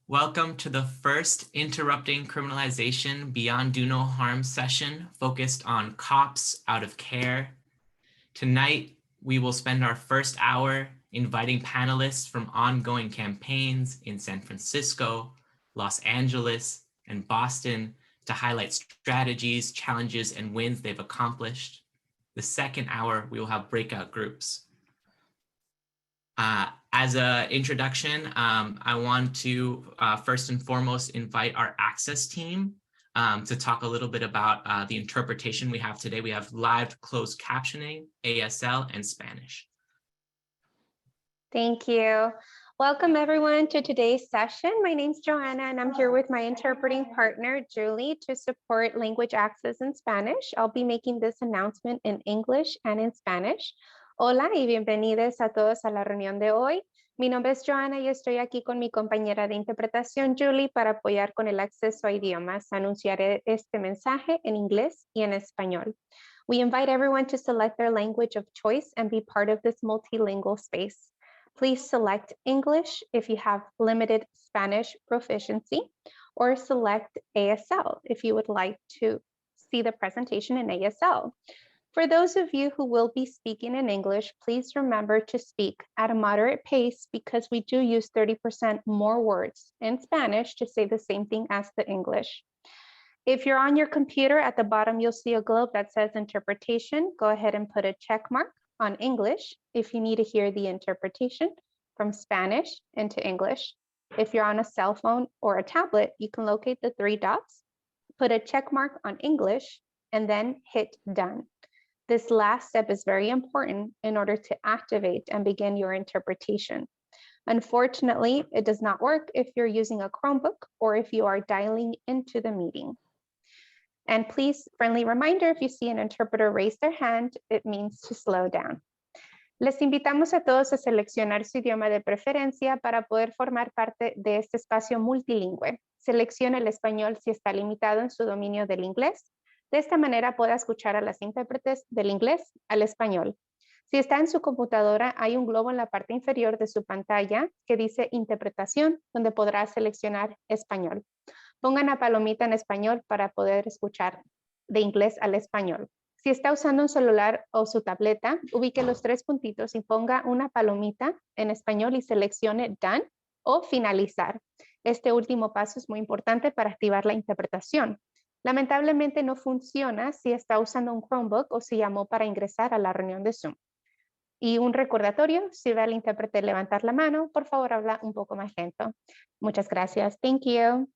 Welcome to the first Interrupting Criminalization Beyond Do No Harm session focused on cops out of care. Tonight, we will spend our first hour inviting panelists from ongoing campaigns in San Francisco, Los Angeles, and Boston to highlight strategies, challenges, and wins they've accomplished. The second hour, we will have breakout groups. As an introduction, I want to first and foremost invite our access team to talk a little bit about the interpretation we have today. We have live closed captioning, ASL, and Spanish. Thank you. Welcome everyone to today's session. My name's Joanna and I'm here with my interpreting partner, Julie, to support language access in Spanish. I'll be making this announcement in English and in Spanish. Hola y bienvenidos a todos a la reunión de hoy. Mi nombre es Joanna y estoy aquí con mi compañera de interpretación, Julie, para apoyar con el acceso a idiomas. Anunciaré este mensaje en inglés y en español. We invite everyone to select their language of choice and be part of this multilingual space. Please select English if you have limited Spanish proficiency, or select ASL if you would like to see the presentation in ASL. For those of you who will be speaking in English, please remember to speak at a moderate pace because we do use 30% more words in Spanish to say the same thing as the English. If you're on your computer, at the bottom, you'll see a globe that says interpretation. Go ahead and put a check mark on English if you need to hear the interpretation from Spanish into English. If you're on a cell phone or a tablet, you can locate the three dots, put a check mark on English, and then hit done. This last step is very important in order to activate and begin your interpretation. Unfortunately, it does not work if you're using a Chromebook or if you are dialing into the meeting. And please, friendly reminder, if you see an interpreter raise their hand, it means to slow down. Les invitamos a todos a seleccionar su idioma de preferencia para poder formar parte de este espacio multilingüe. Seleccione el español si está limitado en su dominio del inglés. De esta manera pueda escuchar a las intérpretes del inglés al español. Si está en su computadora, hay un globo en la parte inferior de su pantalla que dice interpretación, donde podrá seleccionar español. Pongan la palomita en español para poder escuchar de inglés al español. Si está usando un celular o su tableta, ubique los tres puntitos y ponga una palomita en español y seleccione done o finalizar. Este último paso es muy importante para activar la interpretación. Lamentablemente no funciona si está usando un Chromebook o si llamó para ingresar a la reunión de Zoom. Y un recordatorio, si ve al intérprete levantar la mano, por favor habla un poco más lento. Muchas gracias. Thank you.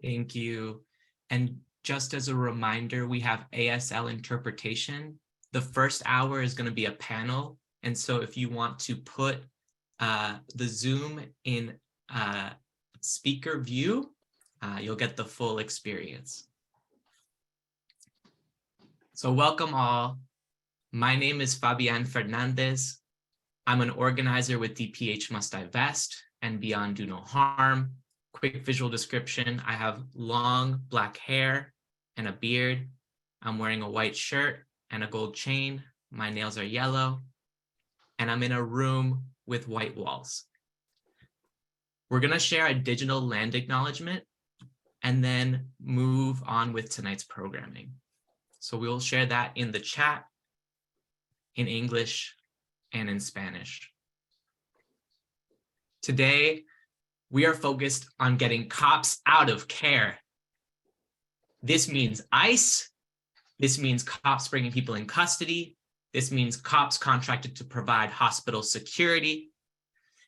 Thank you. And just as a reminder, we have ASL interpretation. The first hour is going to be a panel. And so if you want to put the Zoom in speaker view, you'll get the full experience. So welcome all. My name is Fabian Fernandez. I'm an organizer with DPH Must Divest and Beyond Do No Harm. Quick visual description, I have long black hair and a beard. I'm wearing a white shirt and a gold chain. My nails are yellow. And I'm in a room with white walls. We're gonna share a digital land acknowledgement and then move on with tonight's programming. So we will share that in the chat, in English, and in Spanish. Today, we are focused on getting cops out of care. This means ICE. This means cops bringing people in custody. This means cops contracted to provide hospital security.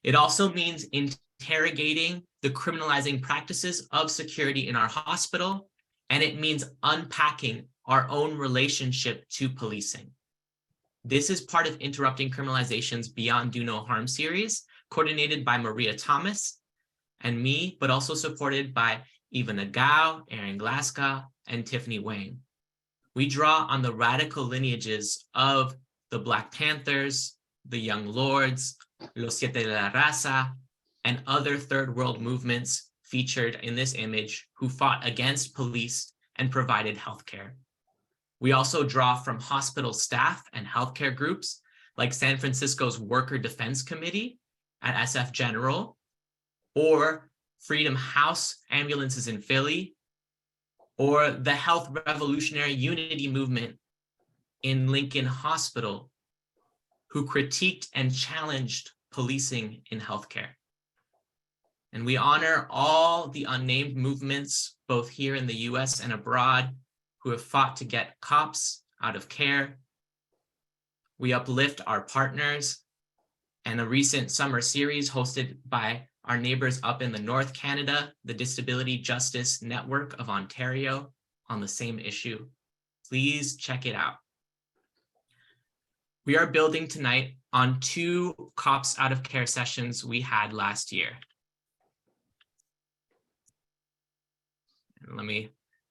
It also means interrogating the criminalizing practices of security in our hospital, and it means unpacking our own relationship to policing. This is part of Interrupting Criminalization's Beyond Do No Harm series, coordinated by Maria Thomas and me, but also supported by Eva Nagao, Erin Glasgow, and Tiffany Wayne. We draw on the radical lineages of the Black Panthers, the Young Lords, Los Siete de la Raza, and other third world movements featured in this image who fought against police and provided healthcare. We also draw from hospital staff and healthcare groups like San Francisco's Worker Defense Committee at SF General, or Freedom House ambulances in Philly, or the Health Revolutionary Unity movement in Lincoln Hospital, who critiqued and challenged policing in healthcare. And we honor all the unnamed movements, both here in the US and abroad, who have fought to get cops out of care. We uplift our partners, and a recent summer series hosted by our neighbors up in the North Canada, the Disability Justice Network of Ontario, on the same issue. Please check it out. We are building tonight on 2 Cops Out of Care sessions we had last year.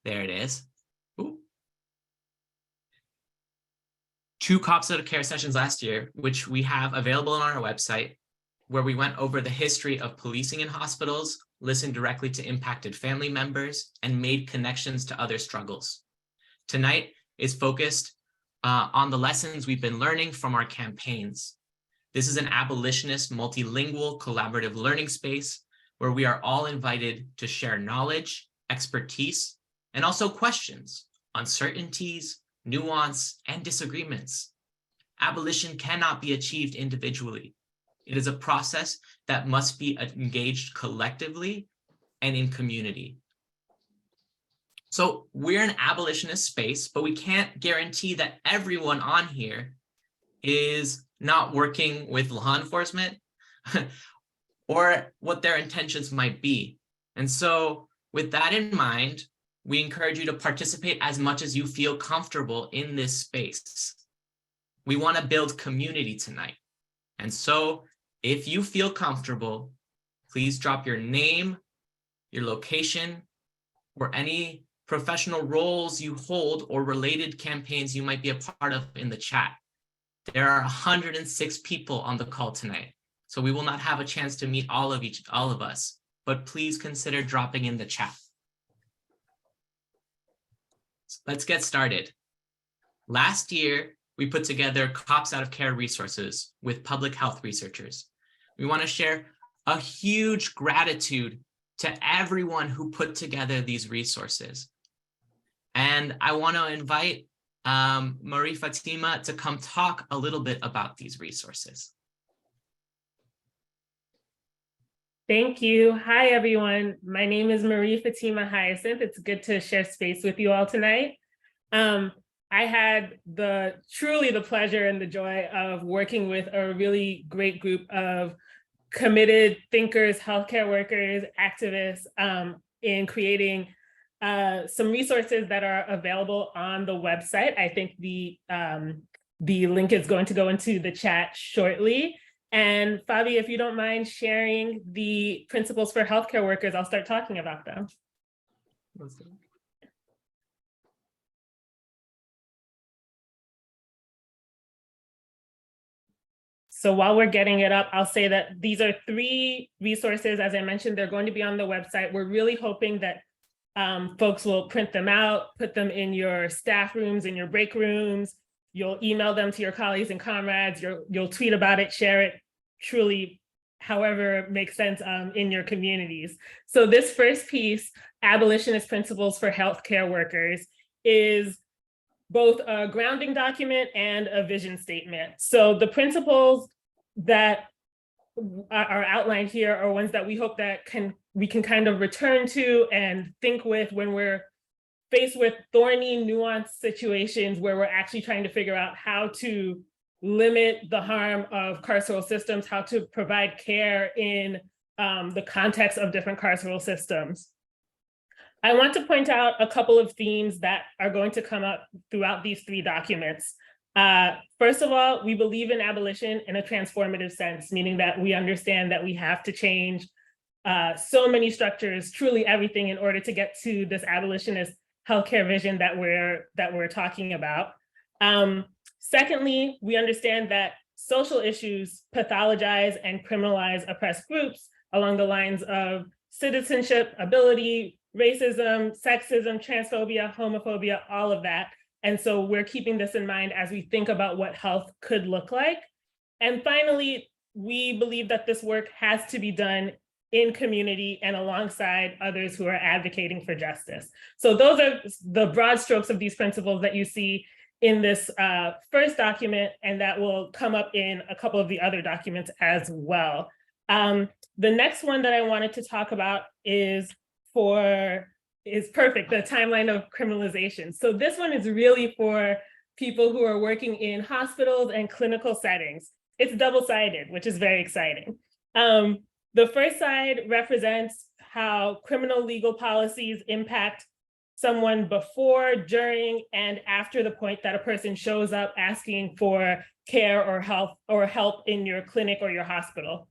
There it is. Ooh. 2 Cops Out of Care sessions last year, which we have available on our website, where we went over the history of policing in hospitals, listened directly to impacted family members, and made connections to other struggles. Tonight is focused on the lessons we've been learning from our campaigns. This is an abolitionist, multilingual, collaborative learning space where we are all invited to share knowledge, expertise, and also questions, uncertainties, nuance, and disagreements. Abolition cannot be achieved individually. It is a process that must be engaged collectively and in community. So we're an abolitionist space, but we can't guarantee that everyone on here is not working with law enforcement or what their intentions might be. And so with that in mind, we encourage you to participate as much as you feel comfortable in this space. We want to build community tonight. And so if you feel comfortable, please drop your name, your location, or any professional roles you hold or related campaigns you might be a part of in the chat. There are 106 people on the call tonight, so we will not have a chance to meet all of us, but please consider dropping in the chat. Let's get started. Last year, we put together Cops Out of Care resources with public health researchers. We want to share a huge gratitude to everyone who put together these resources. And I want to invite Marie Fatima to come talk a little bit about these resources. Thank you. Hi, everyone. My name is Marie Fatima Hyacinth. It's good to share space with you all tonight. I had truly the pleasure and the joy of working with a really great group of committed thinkers, healthcare workers, activists in creating some resources that are available on the website. I think the link is going to go into the chat shortly. And Fabi, if you don't mind sharing the principles for healthcare workers, I'll start talking about them. So while we're getting it up, I'll say that these are 3 resources. As I mentioned, they're going to be on the website. We're really hoping that folks will print them out, put them in your staff rooms, in your break rooms. You'll email them to your colleagues and comrades. You'll tweet about it, share it, truly, however makes sense in your communities. So this first piece, Abolitionist Principles for Healthcare Workers, is both a grounding document and a vision statement. So the principles that are outlined here are ones that we hope that we can kind of return to and think with when we're faced with thorny, nuanced situations where we're actually trying to figure out how to limit the harm of carceral systems, how to provide care in the context of different carceral systems. I want to point out a couple of themes that are going to come up throughout these 3 documents. First of all, we believe in abolition in a transformative sense, meaning that we understand that we have to change so many structures, truly everything, in order to get to this abolitionist healthcare vision that we're talking about. Secondly, we understand that social issues pathologize and criminalize oppressed groups along the lines of citizenship, ability, racism, sexism, transphobia, homophobia, all of that. And so we're keeping this in mind as we think about what health could look like. And finally, we believe that this work has to be done in community and alongside others who are advocating for justice. So those are the broad strokes of these principles that you see in this first document, and that will come up in a couple of the other documents as well. The next one that I wanted to talk about is perfect, the timeline of criminalization. So this one is really for people who are working in hospitals and clinical settings. It's double-sided, which is very exciting. The first side represents how criminal legal policies impact someone before, during, and after the point that a person shows up asking for care or help in your clinic or your hospital.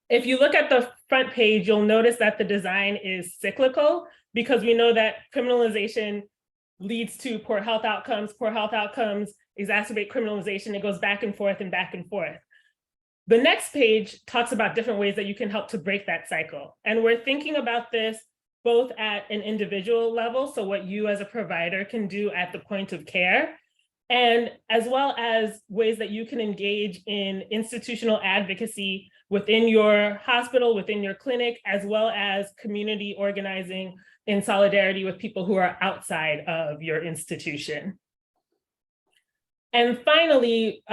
If you look at the front page, you'll notice that the design is cyclical, because we know that criminalization leads to poor health outcomes exacerbate criminalization. It goes back and forth and back and forth. The next page talks about different ways that you can help to break that cycle. And we're thinking about this both at an individual level, so what you as a provider can do at the point of care, and as well as ways that you can engage in institutional advocacy within your hospital, within your clinic, as well as community organizing in solidarity with people who are outside of your institution. And finally,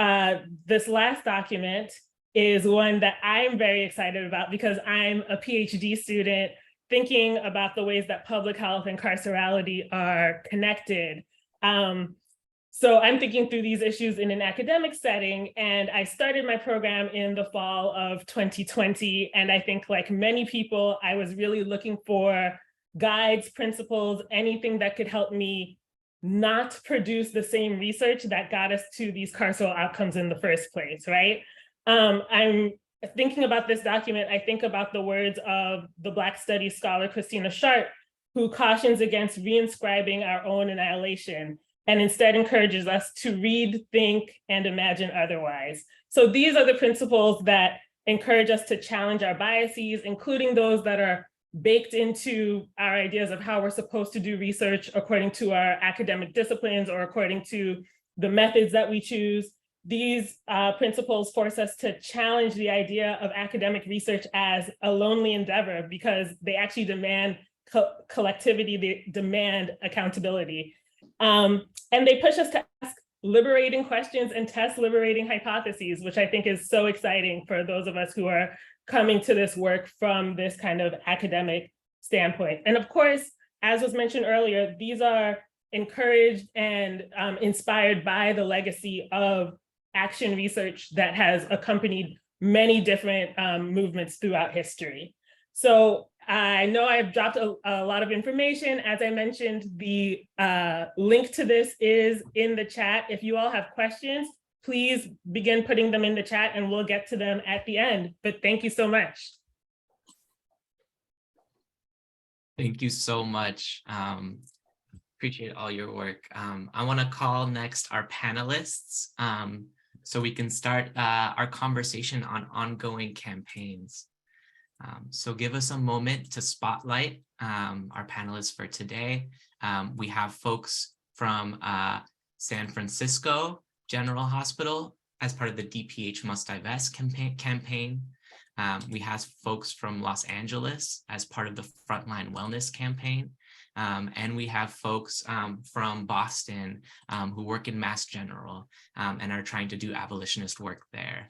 this last document is one that I'm very excited about, because I'm a PhD student thinking about the ways that public health and carcerality are connected. So I'm thinking through these issues in an academic setting, and I started my program in the fall of 2020. And I think, like many people, I was really looking for guides, principles, anything that could help me not produce the same research that got us to these carceral outcomes in the first place, right? I'm thinking about this document, I think about the words of the Black Studies scholar Christina Sharp, who cautions against reinscribing our own annihilation, and instead encourages us to read, think, and imagine otherwise. So these are the principles that encourage us to challenge our biases, including those that are baked into our ideas of how we're supposed to do research according to our academic disciplines or according to the methods that we choose. These principles force us to challenge the idea of academic research as a lonely endeavor, because they actually demand collectivity, they demand accountability. And they push us to ask liberating questions and test liberating hypotheses, which I think is so exciting for those of us who are coming to this work from this kind of academic standpoint. And of course, as was mentioned earlier, these are encouraged and inspired by the legacy of action research that has accompanied many different movements throughout history. So I know I've dropped a lot of information. As I mentioned, the link to this is in the chat. If you all have questions, please begin putting them in the chat and we'll get to them at the end. But thank you so much. Thank you so much. Appreciate all your work. I want to call next our panelists so we can start our conversation on ongoing campaigns. So give us a moment to spotlight our panelists for today. We have folks from San Francisco General Hospital as part of the DPH Must Divest campaign. We have folks from Los Angeles as part of the Frontline Wellness campaign. And we have folks from Boston who work in Mass General and are trying to do abolitionist work there.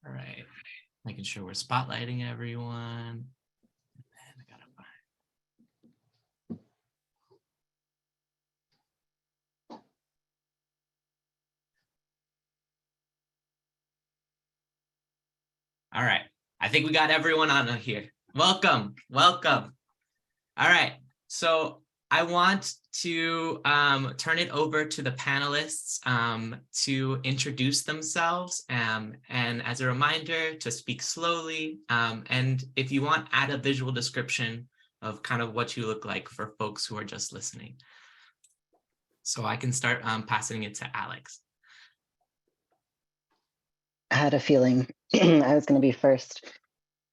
All right, making sure we're spotlighting everyone. All right, I think we got everyone on here. Welcome, welcome. All right, so I want to turn it over to the panelists to introduce themselves and as a reminder to speak slowly, and if you want, add a visual description of kind of what you look like for folks who are just listening. So I can start passing it to Alex. I had a feeling I was going to be first.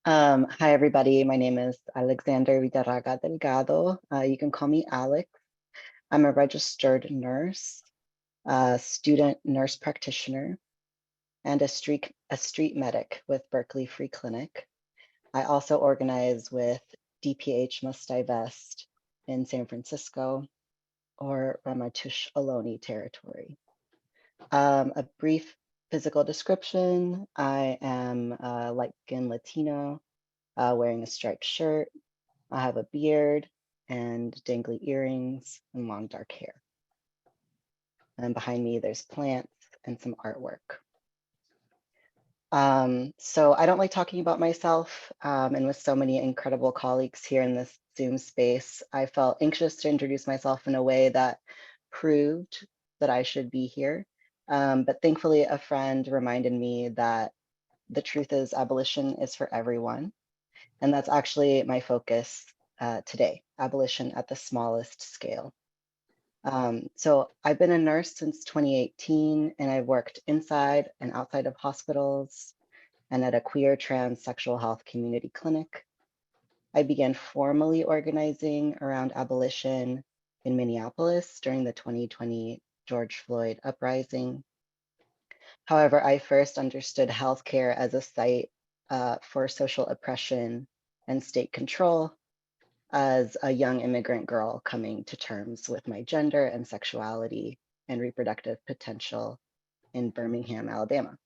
Hi, everybody. My name is Alexander Vidaraga Delgado. You can call me Alex. I'm a registered nurse, student nurse practitioner, and a street medic with Berkeley Free Clinic. I also organize with DPH Must Divest in San Francisco or Ramaytush Ohlone territory. A brief physical description. I am light-skinned Latino, wearing a striped shirt. I have a beard and dangly earrings and long dark hair. And behind me, there's plants and some artwork. So I don't like talking about myself, and with so many incredible colleagues here in this Zoom space, I felt anxious to introduce myself in a way that proved that I should be here. But thankfully, a friend reminded me that the truth is abolition is for everyone. And that's actually my focus today, abolition at the smallest scale. So I've been a nurse since 2018, and I've worked inside and outside of hospitals and at a queer trans sexual health community clinic. I began formally organizing around abolition in Minneapolis during the 2020 George Floyd uprising. However, I first understood healthcare as a site for social oppression and state control as a young immigrant girl coming to terms with my gender and sexuality and reproductive potential in Birmingham, Alabama.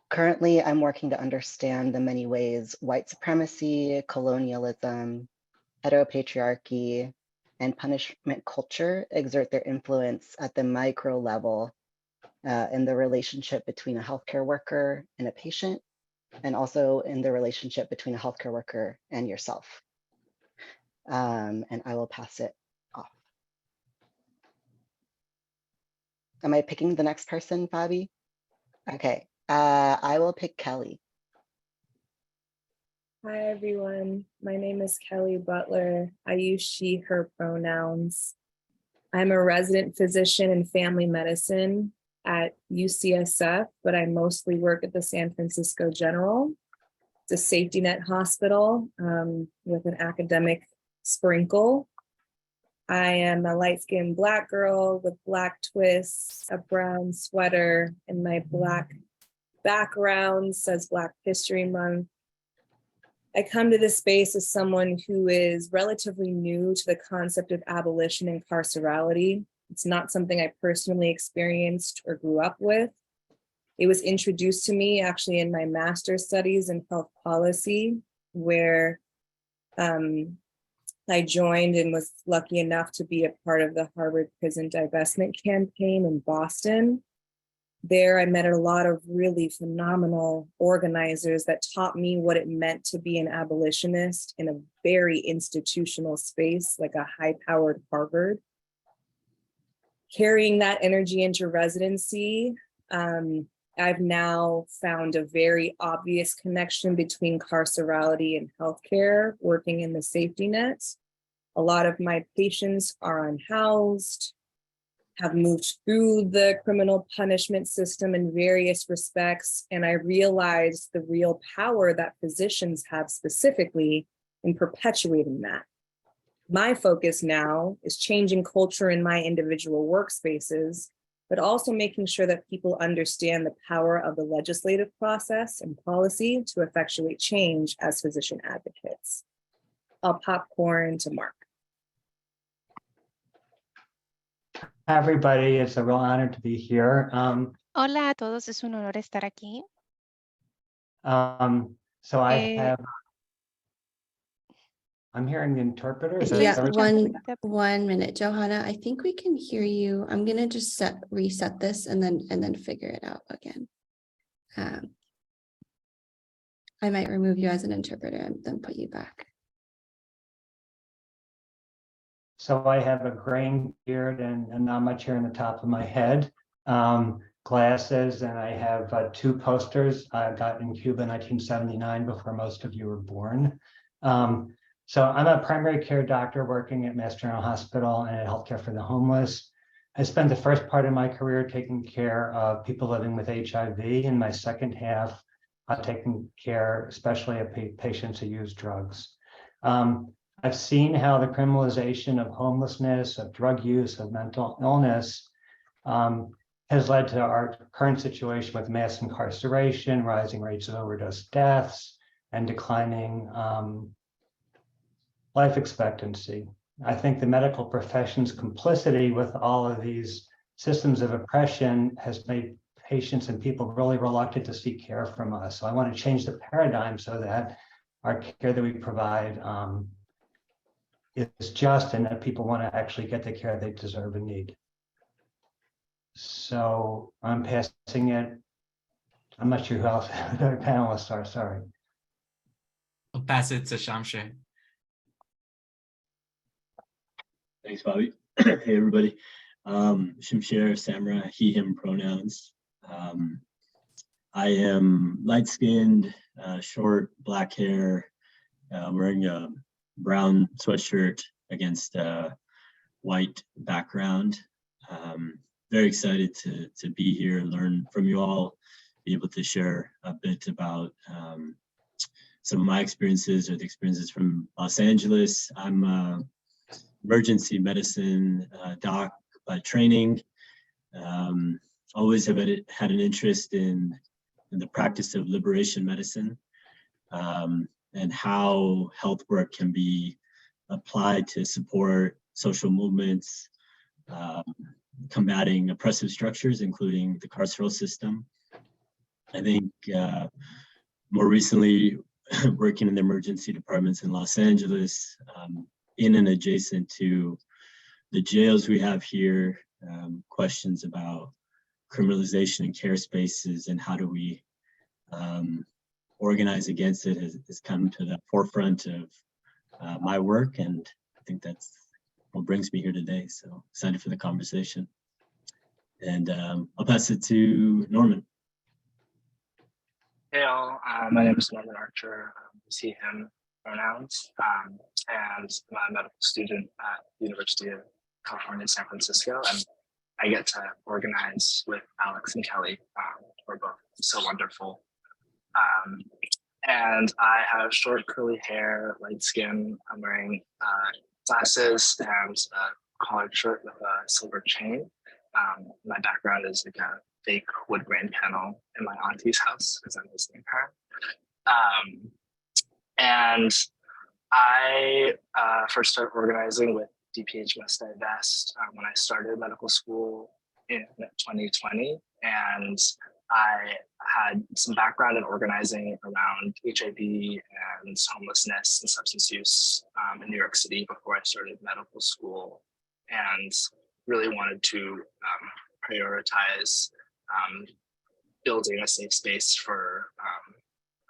Currently, I'm working to understand the many ways white supremacy, colonialism, heteropatriarchy, and punishment culture exert their influence at the micro level in the relationship between a healthcare worker and a patient, and also in the relationship between a healthcare worker and yourself. And I will pass it off. Am I picking the next person, Fabi? Okay, I will pick Kelly. Hi, everyone. My name is Kelly Butler. I use she, her pronouns. I'm a resident physician in family medicine at UCSF, but I mostly work at the San Francisco General. It's a safety net hospital with an academic sprinkle. I am a light-skinned Black girl with Black twists, a brown sweater, and my Black background says Black History Month. I come to this space as someone who is relatively new to the concept of abolition and carcerality. It's not something I personally experienced or grew up with. It was introduced to me actually in my master's studies in health policy, where I joined and was lucky enough to be a part of the Harvard Prison Divestment Campaign in Boston. There, I met a lot of really phenomenal organizers that taught me what it meant to be an abolitionist in a very institutional space, like a high-powered Harvard. Carrying that energy into residency, I've now found a very obvious connection between carcerality and healthcare, working in the safety net. A lot of my patients are unhoused, have moved through the criminal punishment system in various respects, and I realized the real power that physicians have specifically in perpetuating that. My focus now is changing culture in my individual workspaces, but also making sure that people understand the power of the legislative process and policy to effectuate change as physician advocates. I'll popcorn to Mark. Hi, everybody. It's a real honor to be here. Hola a todos, es un honor estar aquí. So I'm hearing the interpreter. Is that Yeah, everything? one minute, Johanna. I think we can hear you. I'm gonna just reset this and then figure it out again. I might remove you as an interpreter and then put you back. So I have a graying beard and not much hair on the top of my head, glasses, and I have 2 posters I got in Cuba in 1979 before most of you were born. So I'm a primary care doctor working at Mass General Hospital and at Healthcare for the Homeless. I spent the first part of my career taking care of people living with HIV, and my second half taking care especially of patients who use drugs. I've seen how the criminalization of homelessness, of drug use, of mental illness has led to our current situation with mass incarceration, rising rates of overdose deaths, and declining life expectancy. I think the medical profession's complicity with all of these systems of oppression has made patients and people really reluctant to seek care from us. So I want to change the paradigm so that our care that we provide is just, and that people want to actually get the care they deserve and need. So I'm passing it. I'm not sure who else the panelists are, sorry. I'll pass it to Shamsher. Thanks, Bobby. Hey, everybody. Shamsher, Samra, he, him pronouns. I am light-skinned, short, black hair, wearing a brown sweatshirt against a white background. Very excited to be here, learn from you all, be able to share a bit about some of my experiences or the experiences from Los Angeles. I'm a emergency medicine doc by training. Always have had an interest in the practice of liberation medicine and how health work can be applied to support social movements, combating oppressive structures, including the carceral system. I think more recently, working in the emergency departments in Los Angeles, in and adjacent to the jails we have here, questions about criminalization in care spaces and how do we organize against it has come to the forefront of my work, and I think that's what brings me here today. So excited for the conversation. And I'll pass it to Norman. Hey all, my name is Norman Archer, he, him pronouns, and I'm a medical student at the University of California, San Francisco, and I get to organize with Alex and Kelly, who are both so wonderful. And I have short curly hair, light skin, I'm wearing glasses and a collared shirt with a silver chain. My background is like a fake wood grain panel in my auntie's house because I'm visiting her. And I first started organizing with DPH Must Divest when I started medical school in 2020. And I had some background in organizing around HIV and homelessness and substance use in New York City before I started medical school, and really wanted to prioritize building a safe space for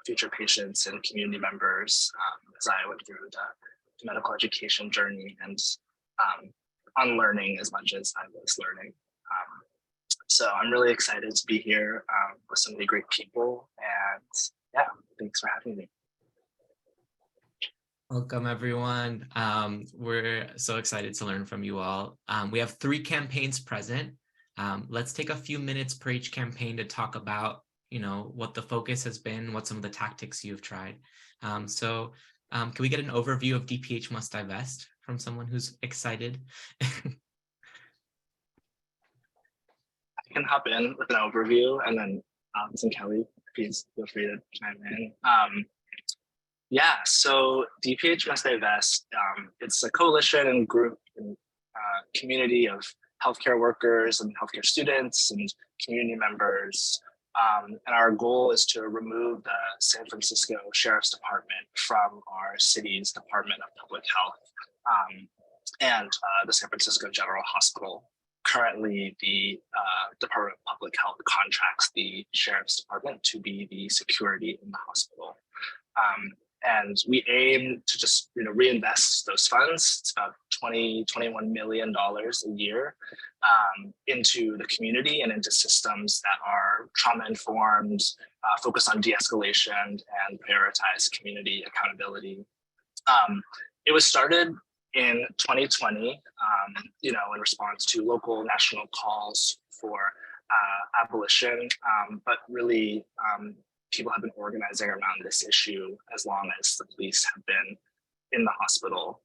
future patients and community members as I went through the medical education journey and unlearning as much as I was learning. So I'm really excited to be here with so many great people, and yeah, thanks for having me. Welcome, everyone. We're so excited to learn from you all. We have 3 campaigns present. Let's take a few minutes per each campaign to talk about, what the focus has been, what some of the tactics you've tried. So can we get an overview of DPH Must Divest from someone who's excited? I can hop in with an overview, and then Alex and Kelly, please feel free to chime in. Yeah, so DPH Must Divest, it's a coalition and group and community of healthcare workers and healthcare students and community members. And our goal is to remove the San Francisco Sheriff's Department from our city's Department of Public Health and the San Francisco General Hospital. Currently, the Department of Public Health contracts the Sheriff's Department to be the security in the hospital. And we aim to just reinvest those funds. It's about $21 million a year into the community and into systems that are trauma-informed, focus on de-escalation, and prioritize community accountability. It was started in 2020, you know, in response to local national calls for abolition, but really people have been organizing around this issue as long as the police have been in the hospital.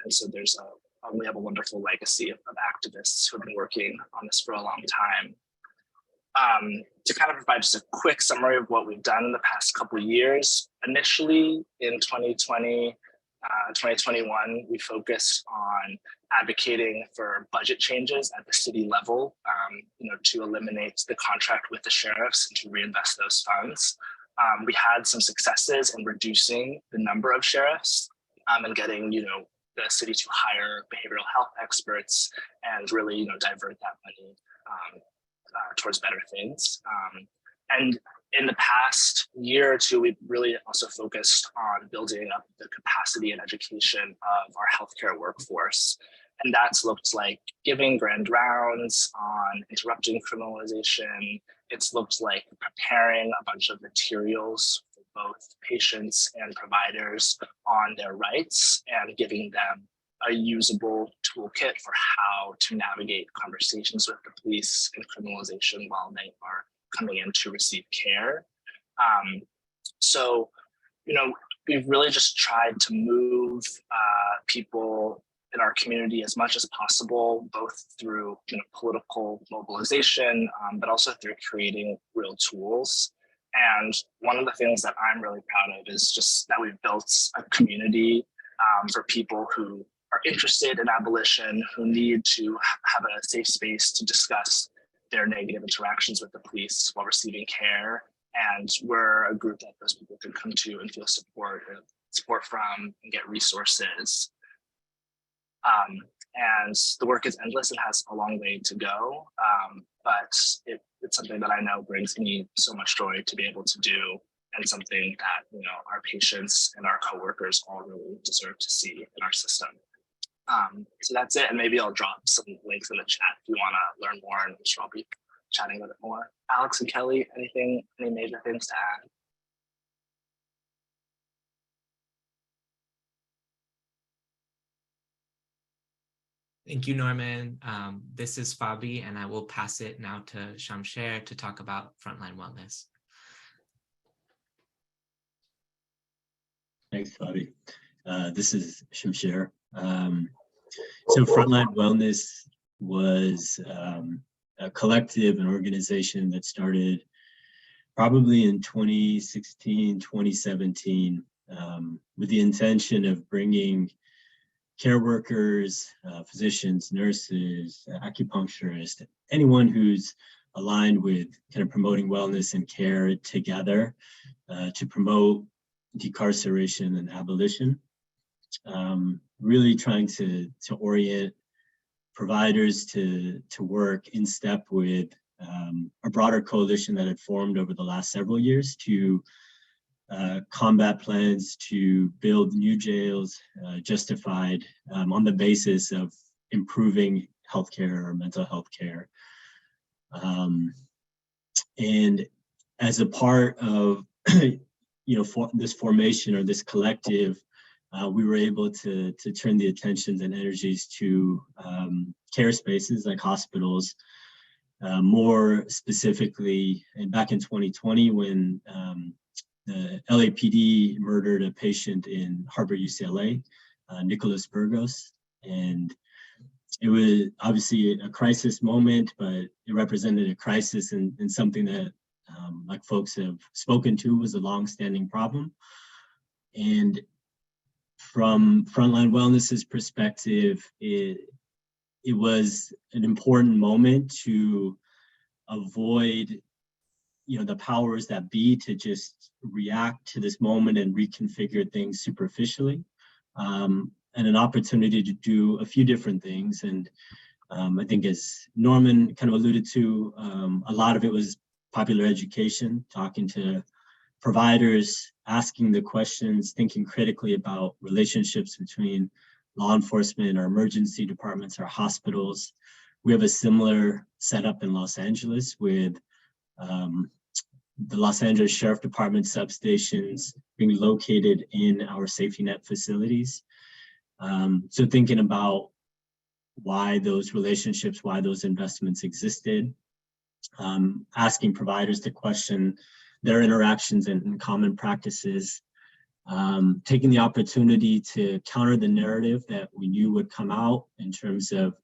And so we have a wonderful legacy of activists who have been working on this for a long time. To kind of provide just a quick summary of what we've done in the past couple of years, initially in 2020, 2021, we focused on advocating for budget changes at the city level, you know, to eliminate the contract with the sheriffs and to reinvest those funds. We had some successes in reducing the number of sheriffs and getting, you know, the city to hire behavioral health experts and really, you know, divert that money towards better things. And in the past year or two, we've really also focused on building up the capacity and education of our healthcare workforce. And that's looked like giving grand rounds on interrupting criminalization. It's looked like preparing a bunch of materials for both patients and providers on their rights and giving them a usable toolkit for how to navigate conversations with the police and criminalization while they are coming in to receive care. So, you know, we've really just tried to move people in our community as much as possible, both through, you know, political mobilization, but also through creating real tools. And one of the things that I'm really proud of is just that we've built a community for people who are interested in abolition, who need to have a safe space to discuss their negative interactions with the police while receiving care. And we're a group that those people can come to and feel support from and get resources. And the work is endless and has a long way to go, but it's something that I know brings me so much joy to be able to do, and something that, you know, our patients and our coworkers all really deserve to see in our system. So that's it, and maybe I'll drop some links in the chat if you want to learn more, and I'm sure I'll be chatting a bit more. Alex and Kelly, any major things to add? Thank you, Norman. This is Fabi, and I will pass it now to Shamsher to talk about frontline wellness. Thanks, Fabi. This is Shamsher. So Frontline Wellness was a collective, an organization that started probably in 2016, 2017, with the intention of bringing care workers, physicians, nurses, acupuncturists, anyone who's aligned with kind of promoting wellness and care together to promote decarceration and abolition. Really trying to orient providers to work in step with a broader coalition that had formed over the last several years to combat plans to build new jails justified on the basis of improving healthcare or mental health care. And as a part of for this formation or this collective, we were able to turn the attentions and energies to care spaces like hospitals, more specifically, and back in 2020 when the LAPD murdered a patient in Harbor, UCLA, Nicholas Burgos. And it was obviously a crisis moment, but it represented a crisis and something that, like folks have spoken to, was a long-standing problem. And from Frontline Wellness's perspective, it was an important moment to avoid the powers that be to just react to this moment and reconfigure things superficially, and an opportunity to do a few different things. And I think, as Norman kind of alluded to, a lot of it was popular education, talking to providers, asking the questions, thinking critically about relationships between law enforcement, our emergency departments, our hospitals. We have a similar setup in Los Angeles with the Los Angeles Sheriff Department substations being located in our safety net facilities. So thinking about why those relationships, why those investments existed, asking providers to question their interactions and common practices, taking the opportunity to counter the narrative that we knew would come out in terms of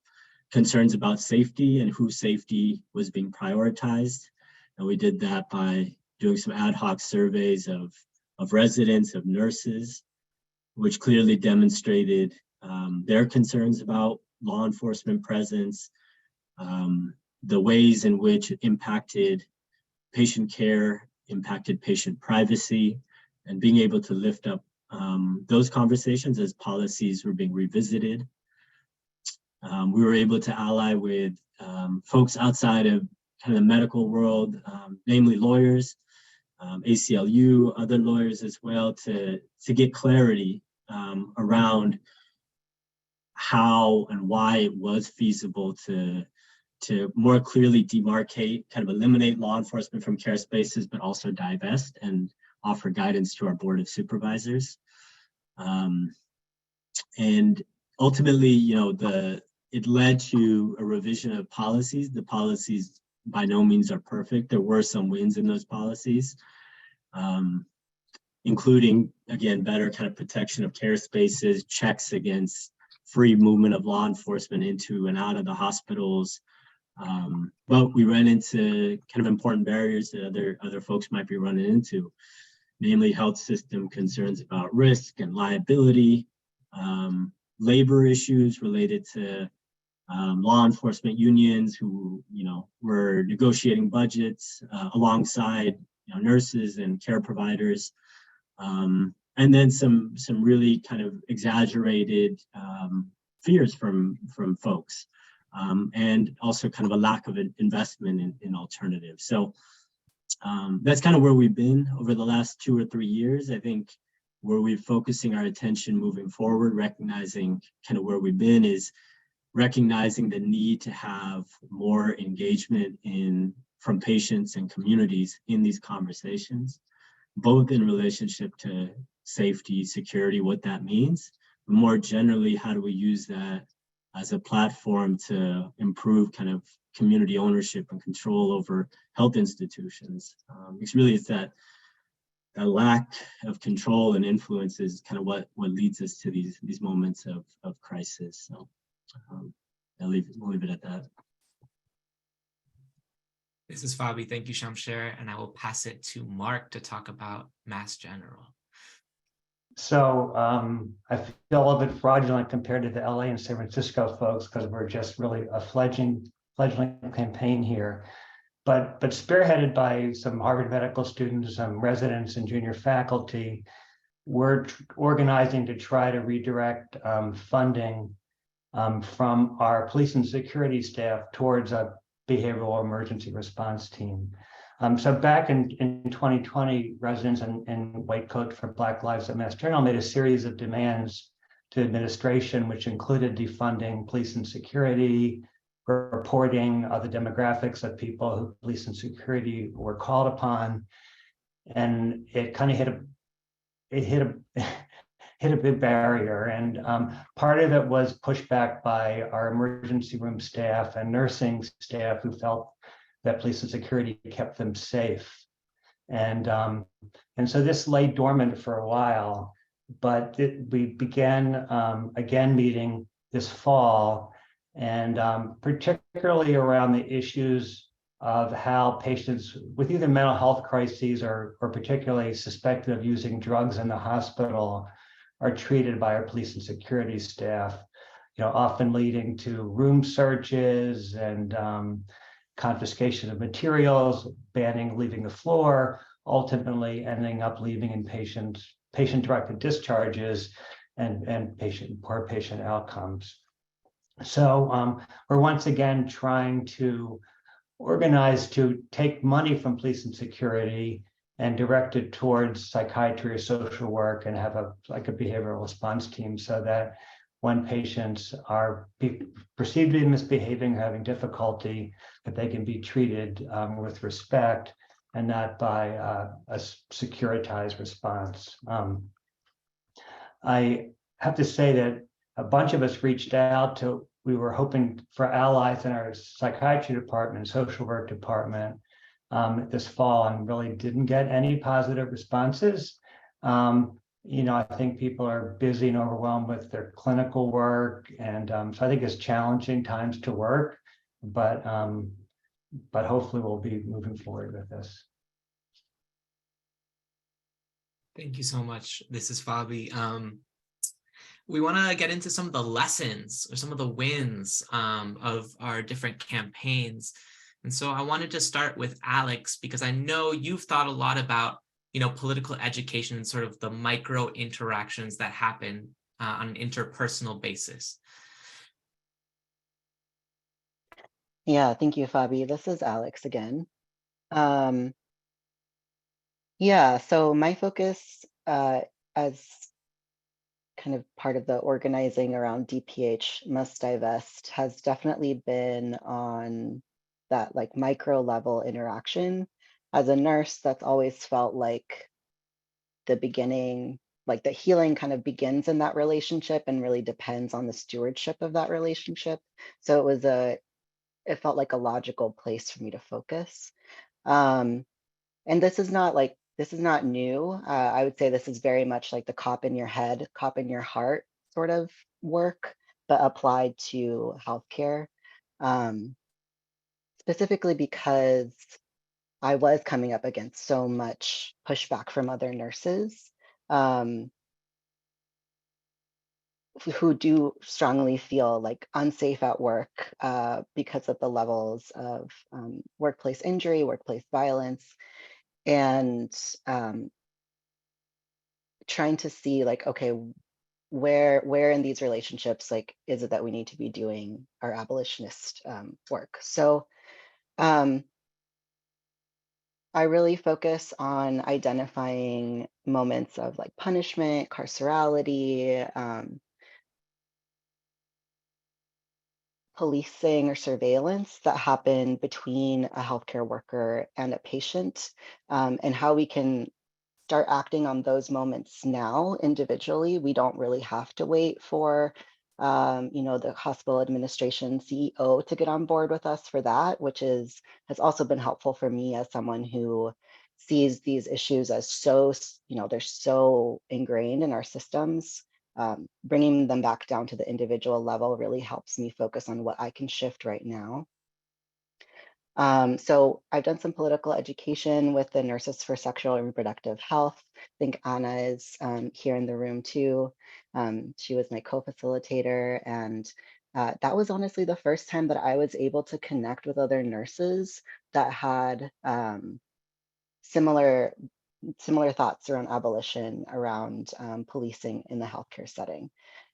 concerns about safety and whose safety was being prioritized. And we did that by doing some ad hoc surveys of residents, of nurses, which clearly demonstrated their concerns about law enforcement presence, the ways in which it impacted patient care, impacted patient privacy, and being able to lift up those conversations as policies were being revisited. We were able to ally with folks outside of kind of the medical world, namely lawyers, ACLU, other lawyers as well, to get clarity around how and why it was feasible to more clearly demarcate, kind of eliminate law enforcement from care spaces, but also divest and offer guidance to our board of supervisors. And ultimately, you know, it led to a revision of policies. The policies by no means are perfect. There were some wins in those policies, including, again, better kind of protection of care spaces, checks against free movement of law enforcement into and out of the hospitals. But we ran into kind of important barriers that other folks might be running into, namely health system concerns about risk and liability, labor issues related to law enforcement unions who, you know, were negotiating budgets alongside, you know, nurses and care providers, and then some really kind of exaggerated fears from folks, and also kind of a lack of investment in alternatives. So that's kind of where we've been over the last 2 or 3 years. I think where we're focusing our attention moving forward, recognizing kind of where we've been, is recognizing the need to have more engagement from patients and communities in these conversations, both in relationship to safety, security, what that means, but more generally, how do we use that as a platform to improve kind of community ownership and control over health institutions. Because really it's that lack of control and influence is kind of what leads us to these moments of crisis. So we'll leave it at that. This is Fabi. Thank you, Shamsher. And I will pass it to Mark to talk about Mass General. So I feel a little bit fraudulent compared to the LA and San Francisco folks because we're just really a fledgling campaign here. But spearheaded by some Harvard medical students, some residents and junior faculty, we're organizing to try to redirect funding from our police and security staff towards a behavioral emergency response team. So back in 2020, residents in White Coat for Black Lives at Mass General made a series of demands to administration, which included defunding police and security, reporting the demographics of people who police and security were called upon. And it kind of hit a big barrier. And part of it was pushed back by our emergency room staff and nursing staff who felt that police and security kept them safe. And so this lay dormant for a while, but we began again meeting this fall, and particularly around the issues of how patients with either mental health crises or particularly suspected of using drugs in the hospital are treated by our police and security staff, you know, often leading to room searches and confiscation of materials, banning leaving the floor, ultimately ending up leaving in patient-directed discharges and poor patient outcomes. So we're once again trying to organize to take money from police and security and direct it towards psychiatry or social work and have a behavioral response team, so that when patients are perceived to be misbehaving or having difficulty, that they can be treated with respect and not by a securitized response. I have to say that a bunch of us reached out to, we were hoping for allies in our psychiatry department, social work department this fall, and really didn't get any positive responses. I think people are busy and overwhelmed with their clinical work. And so I think it's challenging times to work, but hopefully we'll be moving forward with this. Thank you so much. This is Fabi. We want to get into some of the lessons or some of the wins of our different campaigns. And so I wanted to start with Alex, because I know you've thought a lot about, political education and sort of the micro interactions that happen on an interpersonal basis. Yeah, thank you, Fabi. This is Alex again. So my focus as kind of part of the organizing around DPH Must Divest has definitely been on that like micro level interaction. As a nurse, that's always felt like the beginning, like the healing kind of begins in that relationship and really depends on the stewardship of that relationship. So it felt like a logical place for me to focus. And this is not new. I would say this is very much like the cop in your head, cop in your heart sort of work, but applied to healthcare. Specifically because I was coming up against so much pushback from other nurses who do strongly feel like unsafe at work because of the levels of workplace injury, workplace violence, and trying to see like, okay, where in these relationships, like, is it that we need to be doing our abolitionist work? So I really focus on identifying moments of like punishment, carcerality, policing or surveillance that happen between a healthcare worker and a patient, and how we can start acting on those moments now individually. We don't really have to wait for the hospital administration CEO to get on board with us for that, which has also been helpful for me as someone who sees these issues as they're so ingrained in our systems. Bringing them back down to the individual level really helps me focus on what I can shift right now. So I've done some political education with the Nurses for Sexual and Reproductive Health. I think Anna is here in the room too. She was my co-facilitator, and that was honestly the first time that I was able to connect with other nurses that had similar thoughts around abolition, around policing in the healthcare setting.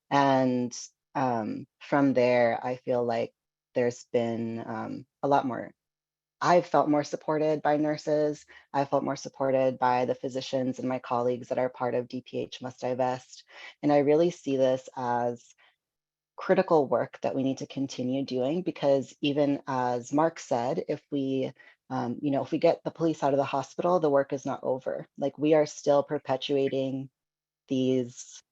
And from there, I feel like there's been a lot more. I've felt more supported by nurses. I felt more supported by the physicians and my colleagues that are part of DPH Must Divest. And I really see this as critical work that we need to continue doing, because even as Mark said, if we get the police out of the hospital, the work is not over. Like, we are still perpetuating these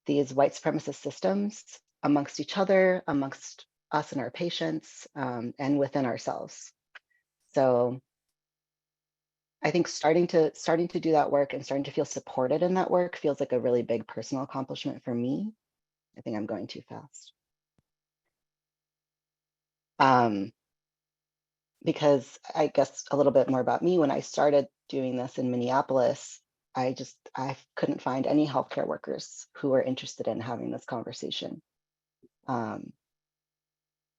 white supremacist systems amongst each other, amongst us and our patients, and within ourselves. So I think starting to do that work and starting to feel supported in that work feels like a really big personal accomplishment for me. I think I'm going too fast. Because I guess a little bit more about me, when I started doing this in Minneapolis, I couldn't find any healthcare workers who were interested in having this conversation.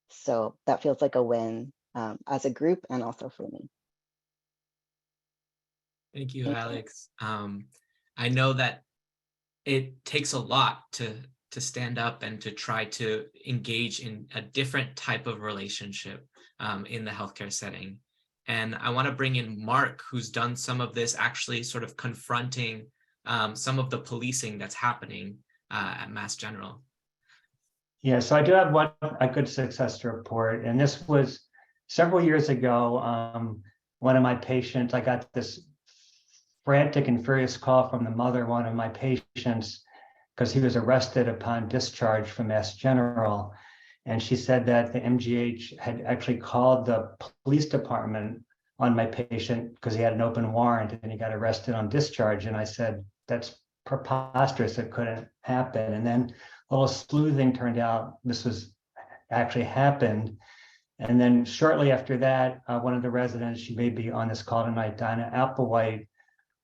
So that feels like a win as a group and also for me. Thank you, Alex. I know that it takes a lot to stand up and to try to engage in a different type of relationship in the healthcare setting. And I want to bring in Mark, who's done some of this, actually sort of confronting some of the policing that's happening at Mass General. Yeah, so I do have a good success to report, and this was several years ago. One of my patients, I got this frantic and furious call from the mother of one of my patients because he was arrested upon discharge from Mass General. And she said that the MGH had actually called the police department on my patient because he had an open warrant and he got arrested on discharge. And I said, that's preposterous, it couldn't happen. And then a little sleuthing turned out this was actually happened. And then shortly after that, one of the residents, she may be on this call tonight, Dinah Applewhite,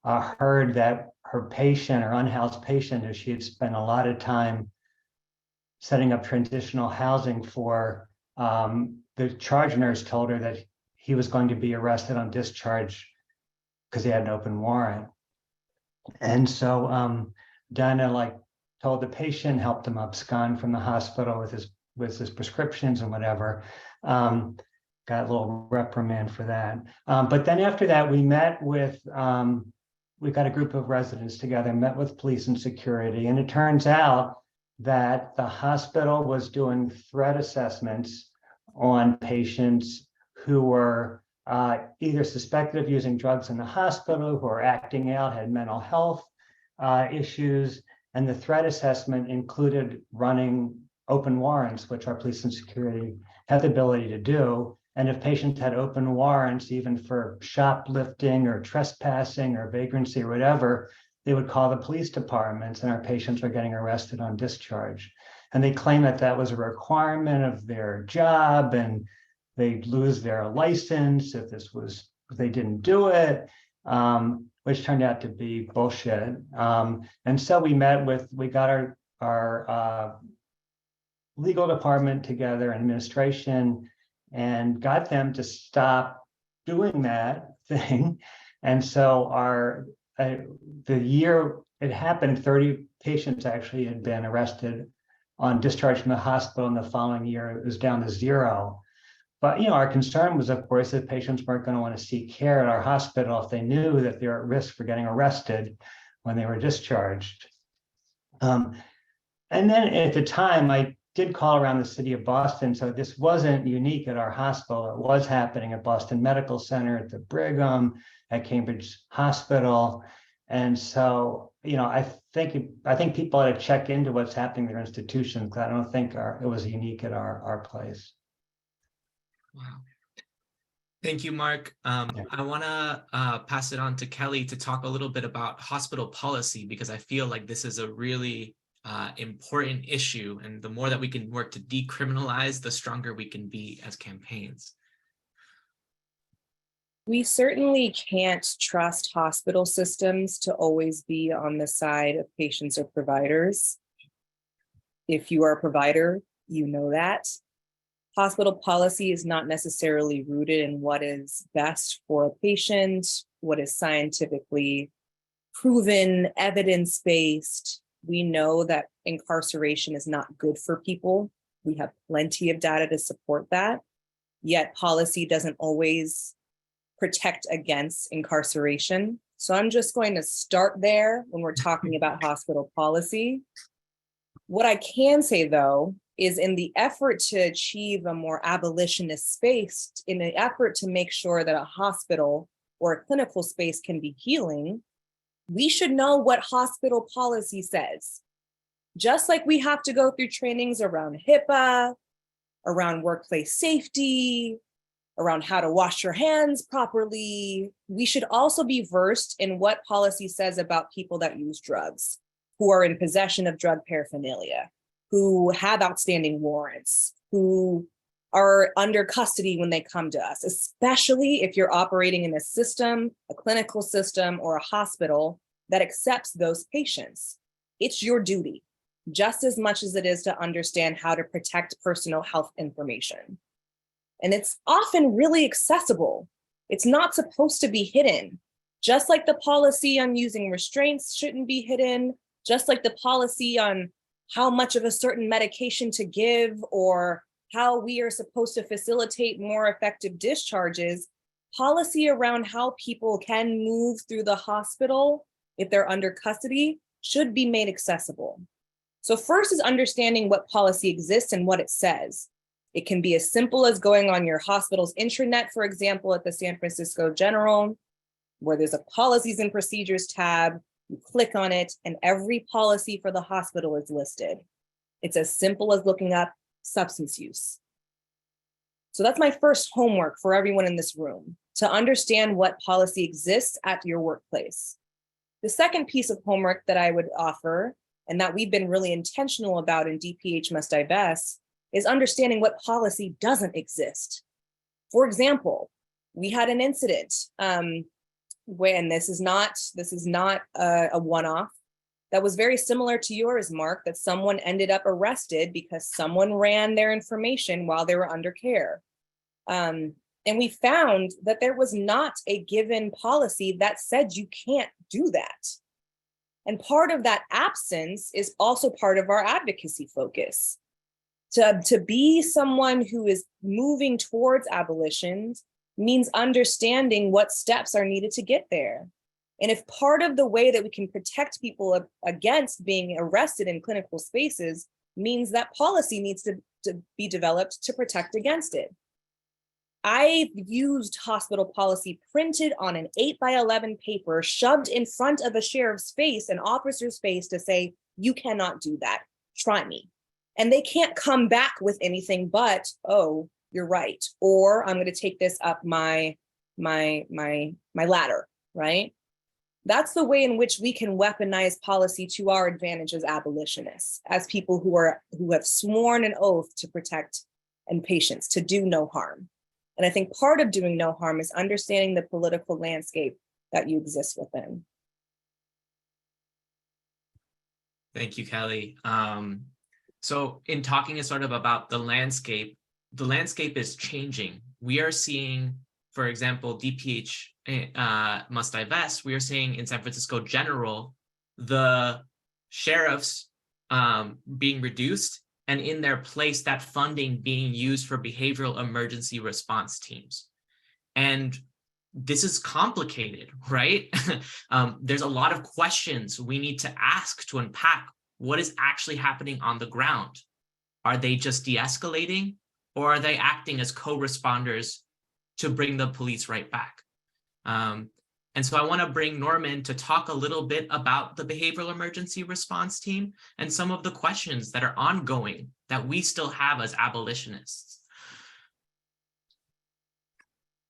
heard that her patient, her unhoused patient, who she had spent a lot of time setting up transitional housing for, the charge nurse told her that he was going to be arrested on discharge because he had an open warrant. And so Dinah told the patient, helped him abscond from the hospital with his prescriptions and whatever. Got a little reprimand for that. But then after that, we met with, we got a group of residents together, met with police and security, and it turns out that the hospital was doing threat assessments on patients who were either suspected of using drugs in the hospital, who were acting out, had mental health issues, and the threat assessment included running open warrants, which our police and security have the ability to do. And if patients had open warrants, even for shoplifting or trespassing or vagrancy or whatever, they would call the police departments and our patients were getting arrested on discharge. And they claim that that was a requirement of their job and they'd lose their license if they didn't do it, which turned out to be bullshit. And so we got our legal department together and administration and got them to stop doing that thing. And so the year it happened, 30 patients actually had been arrested on discharge from the hospital, and the following year it was down to 0. But our concern was, of course, that patients weren't going to want to seek care at our hospital if they knew that they're at risk for getting arrested when they were discharged. And then at the time, I did call around the city of Boston, so this wasn't unique at our hospital. It was happening at Boston Medical Center, at the Brigham, at Cambridge Hospital. And so, I think people ought to check into what's happening in their institutions, because I don't think it was unique at our place. Wow. Thank you, Mark. I want to pass it on to Kelly to talk a little bit about hospital policy, because I feel like this is a really important issue. And the more that we can work to decriminalize, the stronger we can be as campaigns. We certainly can't trust hospital systems to always be on the side of patients or providers. If you are a provider, you know that. Hospital policy is not necessarily rooted in what is best for a patient, what is scientifically proven, evidence-based. We know that incarceration is not good for people. We have plenty of data to support that, yet policy doesn't always protect against incarceration. So I'm just going to start there when we're talking about hospital policy. What I can say, though, is in the effort to achieve a more abolitionist space, in the effort to make sure that a hospital or a clinical space can be healing, we should know what hospital policy says. Just like we have to go through trainings around HIPAA, around workplace safety, around how to wash your hands properly, we should also be versed in what policy says about people that use drugs, who are in possession of drug paraphernalia, who have outstanding warrants, who are under custody when they come to us, especially if you're operating in a system, a clinical system, or a hospital that accepts those patients. It's your duty, just as much as it is to understand how to protect personal health information. And it's often really accessible. It's not supposed to be hidden. Just like the policy on using restraints shouldn't be hidden, just like the policy on how much of a certain medication to give or how we are supposed to facilitate more effective discharges, policy around how people can move through the hospital if they're under custody should be made accessible. So first is understanding what policy exists and what it says. It can be as simple as going on your hospital's intranet, for example, at the San Francisco General, where there's a policies and procedures tab. You click on it and every policy for the hospital is listed. It's as simple as looking up substance use. So that's my first homework for everyone in this room, to understand what policy exists at your workplace. The second piece of homework that I would offer, and that we've been really intentional about in DPH Must Divest, is understanding what policy doesn't exist. For example, we had an incident when this is not a one-off, that was very similar to yours, Mark, that someone ended up arrested because someone ran their information while they were under care. And we found that there was not a given policy that said you can't do that. And part of that absence is also part of our advocacy focus. To be someone who is moving towards abolition means understanding what steps are needed to get there. And if part of the way that we can protect people against being arrested in clinical spaces means that policy needs to be developed to protect against it. I used hospital policy printed on an 8x11 paper, shoved in front of a sheriff's face, an officer's face, to say, you cannot do that, try me. And they can't come back with anything but, oh, you're right. Or I'm going to take this up my ladder, right? That's the way in which we can weaponize policy to our advantage as abolitionists, as people who have sworn an oath to protect and patients, to do no harm. And I think part of doing no harm is understanding the political landscape that you exist within. Thank you, Kelly. So in talking sort of about the landscape is changing. We are seeing, for example, DPH Must Divest, we are seeing in San Francisco General, the sheriffs being reduced, and in their place, that funding being used for behavioral emergency response teams. And this is complicated, right? There's a lot of questions we need to ask to unpack what is actually happening on the ground. Are they just de-escalating, or are they acting as co-responders to bring the police right back? And so I want to bring Norman to talk a little bit about the behavioral emergency response team and some of the questions that are ongoing that we still have as abolitionists.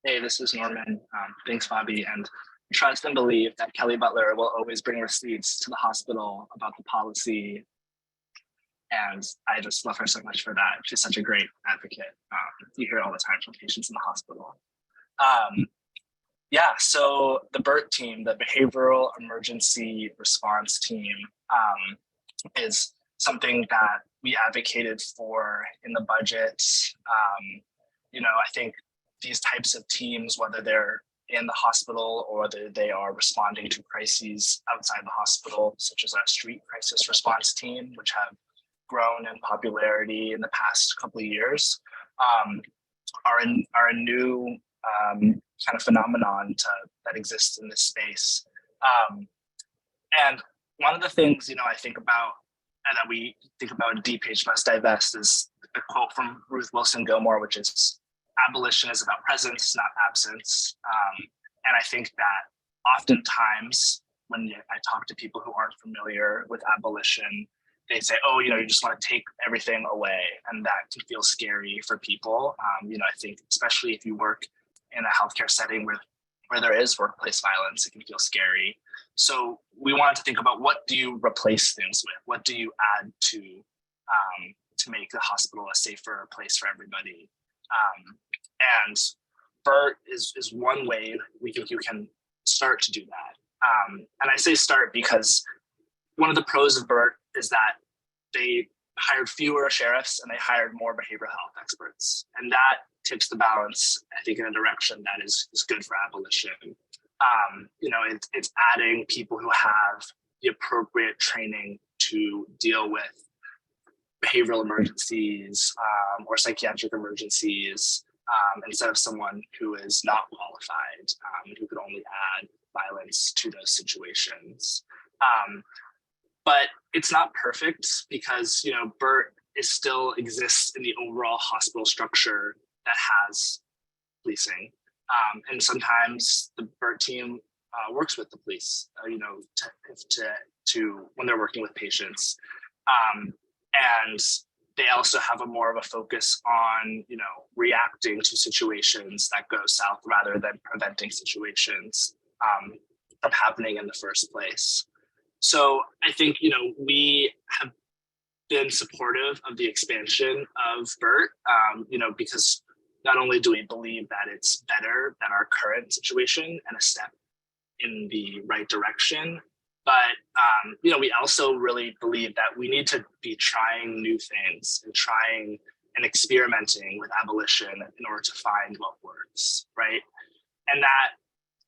Hey, this is Norman. Thanks, Bobby. And trust and believe that Kelly Butler will always bring receipts to the hospital about the policy. And I just love her so much for that. She's such a great advocate. You hear it all the time from patients in the hospital. Yeah, so the BERT team, the Behavioral Emergency Response Team, is something that we advocated for in the budget. I think these types of teams, whether they're in the hospital or whether they are responding to crises outside the hospital, such as our street crisis response team, which have grown in popularity in the past couple of years, are a new kind of phenomenon that exists in this space. And one of the things, I think about, and that we think about in DPH Must Divest, is a quote from Ruth Wilson Gilmore, which is, abolition is about presence, not absence. And I think that oftentimes when I talk to people who aren't familiar with abolition, they say, oh, you just want to take everything away. And that can feel scary for people. I think especially if you work in a healthcare setting where there is workplace violence, it can feel scary. So we wanted to think about, what do you replace things with? What do you add to make the hospital a safer place for everybody? And BERT is one way we think you can start to do that. And I say start because one of the pros of BERT is that they hired fewer sheriffs and they hired more behavioral health experts. And that tips the balance, I think, in a direction that is good for abolition. It's adding people who have the appropriate training to deal with behavioral emergencies or psychiatric emergencies, instead of someone who is not qualified, who could only add violence to those situations. But it's not perfect because, BERT still exists in the overall hospital structure that has policing. And sometimes the BERT team works with the police, to when they're working with patients. And they also have a more of a focus on, reacting to situations that go south rather than preventing situations from happening in the first place. So I think, we have been supportive of the expansion of BERT, because not only do we believe that it's better than our current situation and a step in the right direction, but we also really believe that we need to be trying new things and trying and experimenting with abolition in order to find what works, right? And that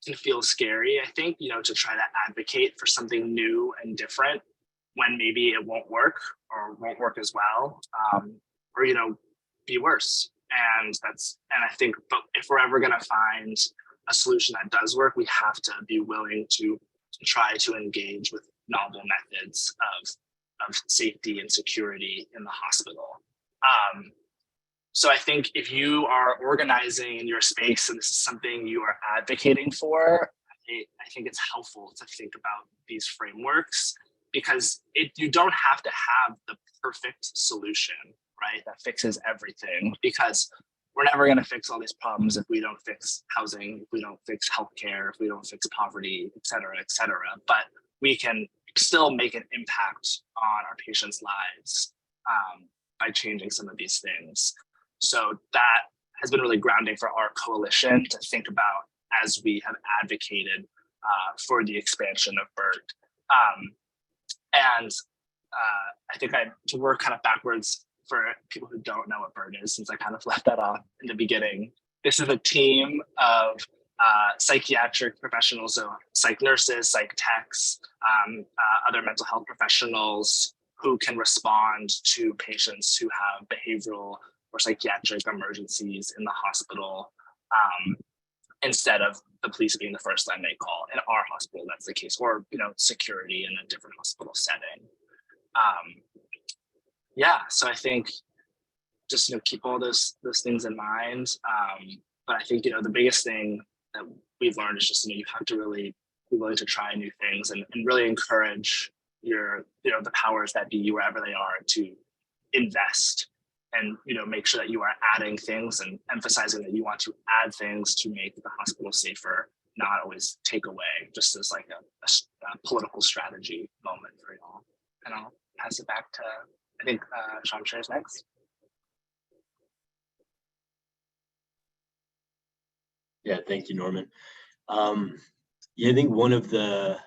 can feel scary, I think, to try to advocate for something new and different when maybe it won't work or won't work as well, or be worse. And I think, but if we're ever going to find a solution that does work, we have to be willing to try to engage with novel methods of safety and security in the hospital. So I think if you are organizing in your space and this is something you are advocating for, I think it's helpful to think about these frameworks, because you don't have to have the perfect solution, right, that fixes everything, because we're never going to fix all these problems if we don't fix housing, if we don't fix healthcare, if we don't fix poverty, et cetera, et cetera. But we can still make an impact on our patients' lives by changing some of these things. So that has been really grounding for our coalition to think about as we have advocated for the expansion of BERT. And I think to work kind of backwards for people who don't know what BERT is, since I kind of left that off in the beginning. This is a team of psychiatric professionals, so psych nurses, psych techs, other mental health professionals who can respond to patients who have behavioral or psychiatric emergencies in the hospital, instead of the police being the first line they call. In our hospital, that's the case, or security in a different hospital setting. So I think just keep all those things in mind. But I think the biggest thing that we've learned is just you have to really be willing to try new things and really encourage your the powers that be, wherever they are, to invest and make sure that you are adding things and emphasizing that you want to add things to make the hospital safer, not always take away, just as like a political strategy moment for you all. And I'll pass it back to, I think, Shamsher is next. Yeah, thank you, Norman. I think one of the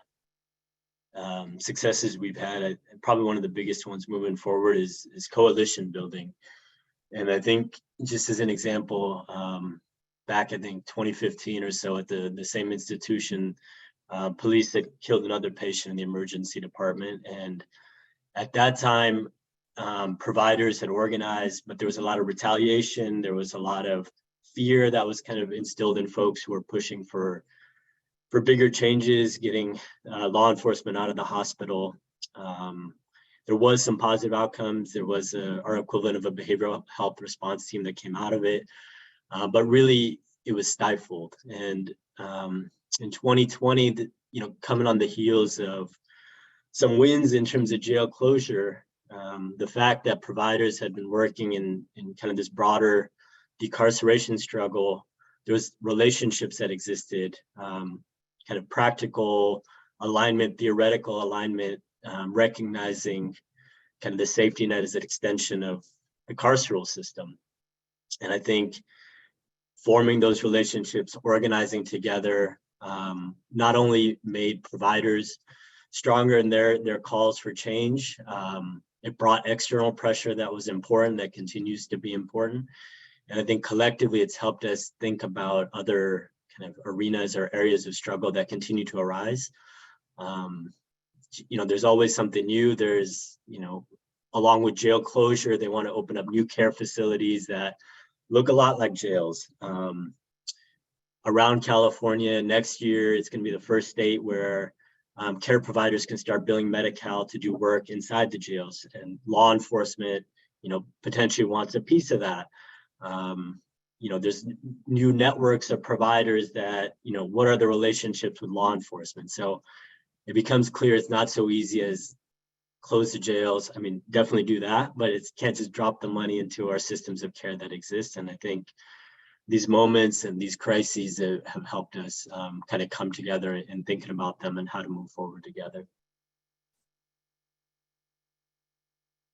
successes we've had, and probably one of the biggest ones moving forward, is coalition building. And I think, just as an example, back I think 2015 or so, at the same institution, police had killed another patient in the emergency department. And at that time, providers had organized, but there was a lot of retaliation. There was a lot of fear that was kind of instilled in folks who were pushing for bigger changes, getting law enforcement out of the hospital. There was some positive outcomes. There was our equivalent of a behavioral health response team that came out of it, but really it was stifled. And in 2020, coming on the heels of some wins in terms of jail closure, the fact that providers had been working in kind of this broader decarceration struggle, there was relationships that existed, kind of practical alignment, theoretical alignment, recognizing kind of the safety net as an extension of the carceral system. And I think forming those relationships, organizing together, not only made providers stronger in their calls for change, it brought external pressure that was important, that continues to be important. And I think collectively it's helped us think about other kind of arenas or areas of struggle that continue to arise. There's always something new. There's, along with jail closure, they want to open up new care facilities that look a lot like jails. Around California, next year, it's going to be the first state where care providers can start billing Medi-Cal to do work inside the jails, and law enforcement, potentially wants a piece of that. there's new networks of providers that, what are the relationships with law enforcement? So it becomes clear it's not so easy as close the jails. I mean, definitely do that, but it can't just drop the money into our systems of care that exist. And I think these moments and these crises have helped us kind of come together in thinking about them and how to move forward together.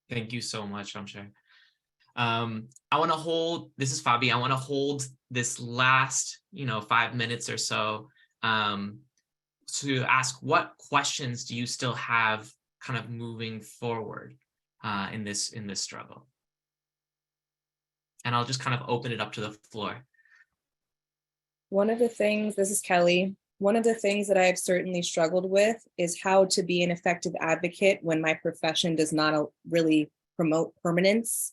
Thank you so much, Shamsher. I want to hold, this is Fabi, I want to hold this last, 5 minutes or so to ask, what questions do you still have kind of moving forward in this struggle? And I'll just kind of open it up to the floor. One of the things, this is Kelly, one of the things that I have certainly struggled with is how to be an effective advocate when my profession does not really promote permanence.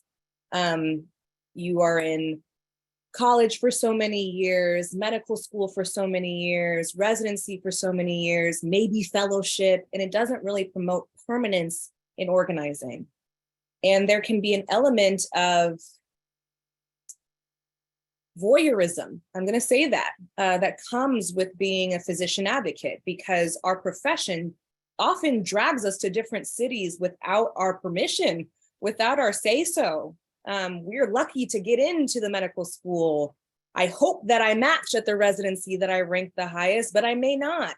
You are in college for so many years, medical school for so many years, residency for so many years, maybe fellowship, and it doesn't really promote permanence in organizing. And there can be an element of voyeurism, I'm going to say that, that comes with being a physician advocate, because our profession often drags us to different cities without our permission, without our say-so. We're lucky to get into the medical school. I hope that I match at the residency that I rank the highest, but I may not.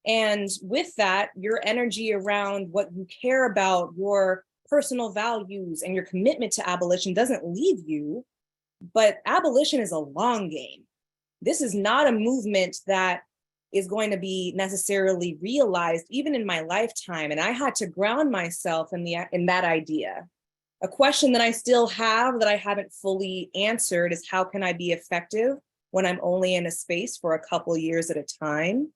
And with that, your energy around what you care about, your personal values and your commitment to abolition doesn't leave you. But abolition is a long game. This is not a movement that is going to be necessarily realized even in my lifetime. And I had to ground myself in that idea. A question that I still have that I haven't fully answered is, how can I be effective when I'm only in a space for a couple years at a time?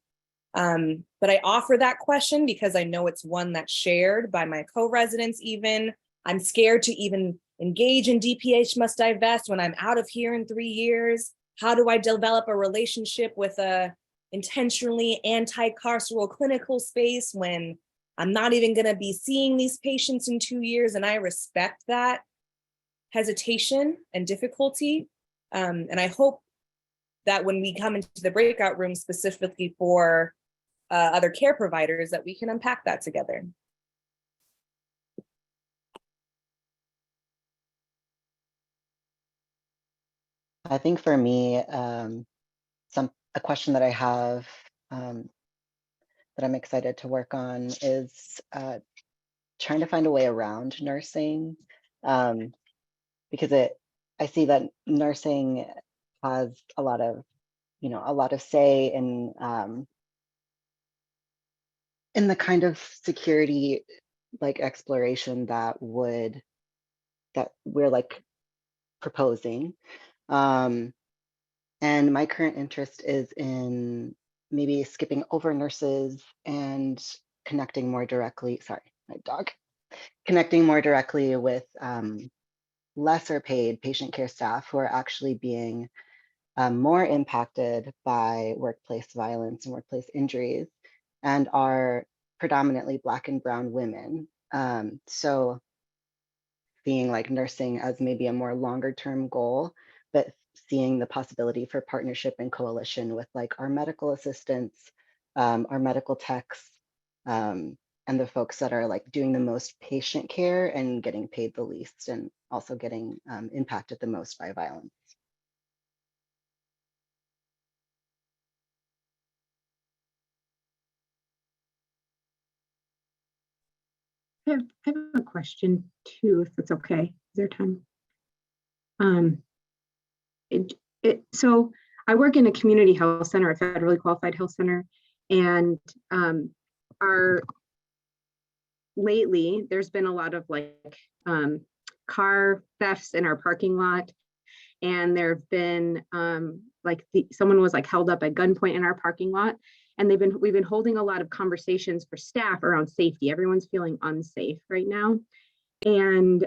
But I offer that question because I know it's one that's shared by my co-residents even. I'm scared to even engage in DPH must divest when I'm out of here in 3 years. How do I develop a relationship with a intentionally anti-carceral clinical space when I'm not even going to be seeing these patients in 2 years? And I respect that hesitation and difficulty. And I hope that when we come into the breakout room specifically for other care providers, that we can unpack that together. I think for me, a question that I have that I'm excited to work on is trying to find a way around nursing, because I see that nursing has a lot of say in the kind of security like exploration that we're like proposing. And my current interest is in maybe skipping over nurses and connecting more directly, sorry, my dog, connecting more directly with lesser paid patient care staff who are actually being more impacted by workplace violence and workplace injuries, and are predominantly Black and Brown women. So seeing like nursing as maybe a more longer term goal, but seeing the possibility for partnership and coalition with like our medical assistants, our medical techs, and the folks that are like doing the most patient care and getting paid the least, and also getting impacted the most by violence. I have a question too, if it's okay. Is there time? So I work in a community health center, a federally qualified health center, and lately there's been a lot of like car thefts in our parking lot, and there have been someone was like held up at gunpoint in our parking lot. And we've been holding a lot of conversations for staff around safety. Everyone's feeling unsafe right now. And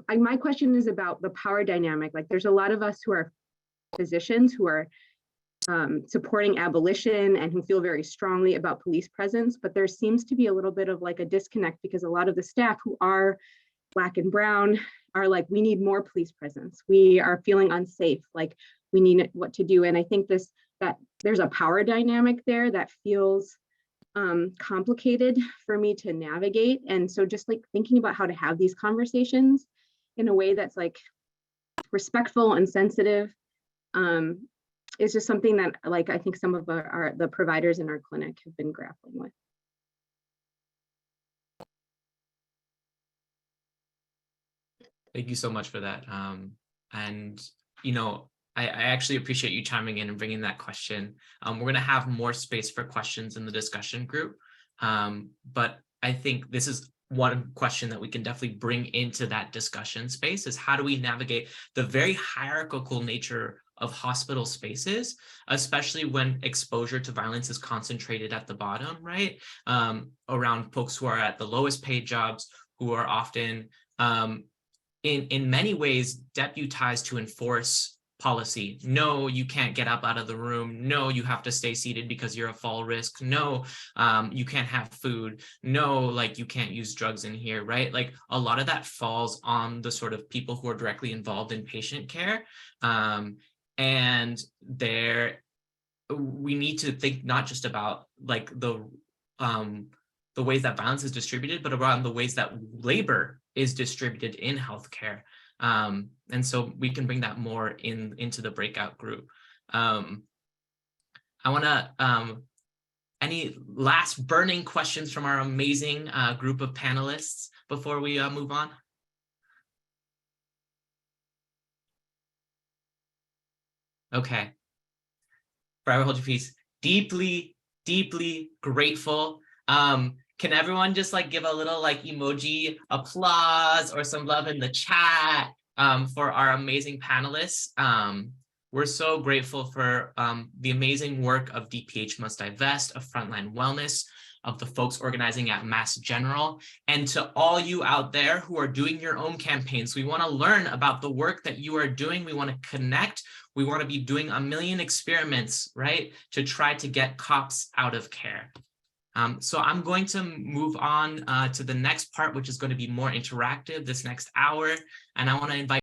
my question is about the power dynamic. Like there's a lot of us who are physicians who are supporting abolition and who feel very strongly about police presence, but there seems to be a little bit of like a disconnect because a lot of the staff who are Black and Brown are like, we need more police presence. We are feeling unsafe, like we need what to do. And I think that there's a power dynamic there that feels complicated for me to navigate. And so just like thinking about how to have these conversations in a way that's like respectful and sensitive is just something that like I think some of the providers in our clinic have been grappling with. Thank you so much for that. And, you know, I actually appreciate you chiming in and bringing that question. We're going to have more space for questions in the discussion group. But I think this is one question that we can definitely bring into that discussion space is how do we navigate the very hierarchical nature of hospital spaces, especially when exposure to violence is concentrated at the bottom, right? Around folks who are at the lowest paid jobs, who are often in many ways deputized to enforce policy. No, you can't get up out of the room. No, you have to stay seated because you're a fall risk. No, you can't have food. No, like you can't use drugs in here, right? Like a lot of that falls on the sort of people who are directly involved in patient care. And we need to think not just about like the ways that violence is distributed, but around the ways that labor is distributed in healthcare. And so we can bring that more into the breakout group. I want to, any last burning questions from our amazing group of panelists before we move on? Okay. Forever hold your peace. Deeply, deeply grateful. Can everyone just like give a little like emoji applause or some love in the chat for our amazing panelists? We're so grateful for the amazing work of DPH Must Divest, of Frontline Wellness, of the folks organizing at Mass General, and to all you out there who are doing your own campaigns. We want to learn about the work that you are doing. We want to connect. We want to be doing a million experiments, right, to try to get cops out of care. So I'm going to move on to the next part, which is going to be more interactive this next hour. And I want to invite